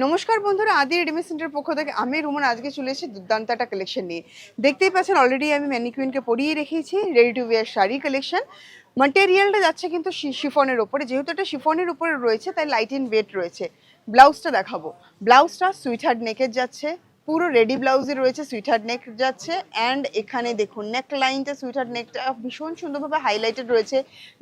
নমস্কার বন্ধুরা, আদি রেডিমেড সেন্টার পক্ষ থেকে আমি রুমন আজকে চলে এসেছি দুর্দান্ত একটা কালেকশন নিয়ে। দেখতেই পাচ্ছেন অলরেডি আমি ম্যানিকুইনকে পরিয়ে রেখেছি ready to wear sari collection. ম্যাটেরিয়ালটা যাচ্ছে কিন্তু শিফনের ওপরে, যেহেতু এটা শিফনের উপরে রয়েছে তাই লাইট ইন ওয়েট রয়েছে। ব্লাউজটা দেখাবো। ব্লাউজটা সুইটহার্ট নেকের যাচ্ছে, পুরো রেডি ব্লাউজে রয়েছে, সুইটহার্ট নেক যাচ্ছে। অ্যান্ড এখানে দেখুন নেক লাইনটা, সুইটহার্ট নেকটা ভীষণ সুন্দরভাবে হাইলাইটেড রয়েছে।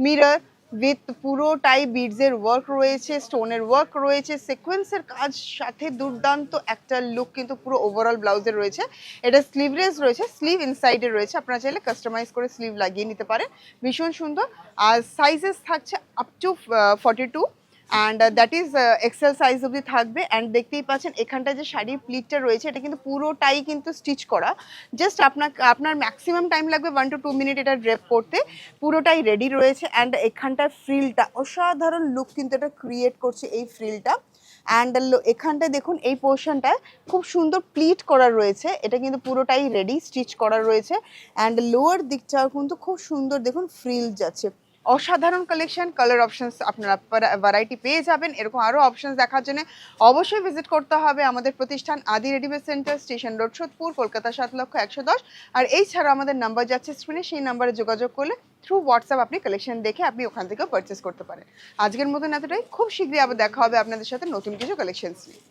মিরর উইথ পুরোটাই বিডসের ওয়ার্ক রয়েছে, স্টোনের ওয়ার্ক রয়েছে, সিকোয়েন্সের কাজ সাথে দুর্দান্ত একটা লুক কিন্তু পুরো ওভারঅল ব্লাউজের রয়েছে। এটা স্লিভলেস রয়েছে, স্লিভ ইনসাইডে রয়েছে, আপনারা চাইলে কাস্টমাইজ করে স্লিভ লাগিয়ে নিতে পারেন। ভীষণ সুন্দর। আর সাইজেস থাকছে up to 42 and that is XL size অবধি থাকবে। অ্যান্ড দেখতেই পাচ্ছেন এখানটায় যে শাড়ির প্লিটটা রয়েছে এটা কিন্তু পুরোটাই কিন্তু স্টিচ করা। জাস্ট আপনার ম্যাক্সিমাম টাইম লাগবে 1 to 2 মিনিট এটা ড্রেপ করতে। পুরোটাই রেডি রয়েছে। অ্যান্ড এখানটার ফ্রিলটা অসাধারণ লুক কিন্তু এটা ক্রিয়েট করছে, এই ফ্রিলটা। অ্যান্ড এখানটায় দেখুন এই পোর্শনটায় খুব সুন্দর প্লিট করা রয়েছে, এটা কিন্তু পুরোটাই রেডি স্টিচ করা রয়েছে। অ্যান্ড লোয়ার দিকটাও কিন্তু খুব সুন্দর দেখুন ফ্রিল যাচ্ছে। অসাধারণ কালেকশন, কালার অপশনস আপনারা ভ্যারাইটি পেয়ে যাবেন। এরকম আরও অপশনস দেখার জন্য অবশ্যই ভিজিট করতে হবে আমাদের প্রতিষ্ঠান আদি readymade centre, station road, Sodepur, Kolkata 7,110,। আর এই ছাড়া আমাদের নাম্বার যাচ্ছে স্ক্রিনে, সেই নাম্বারে যোগাযোগ করলে থ্রু হোয়াটসঅ্যাপ আপনি কালেকশন দেখে আপনি ওখান থেকেও পারচেস করতে পারেন। আজকের মতন এতটাই, খুব শীঘ্রই আবার দেখা হবে আপনাদের সাথে নতুন কিছু কালেকশনস নিয়ে।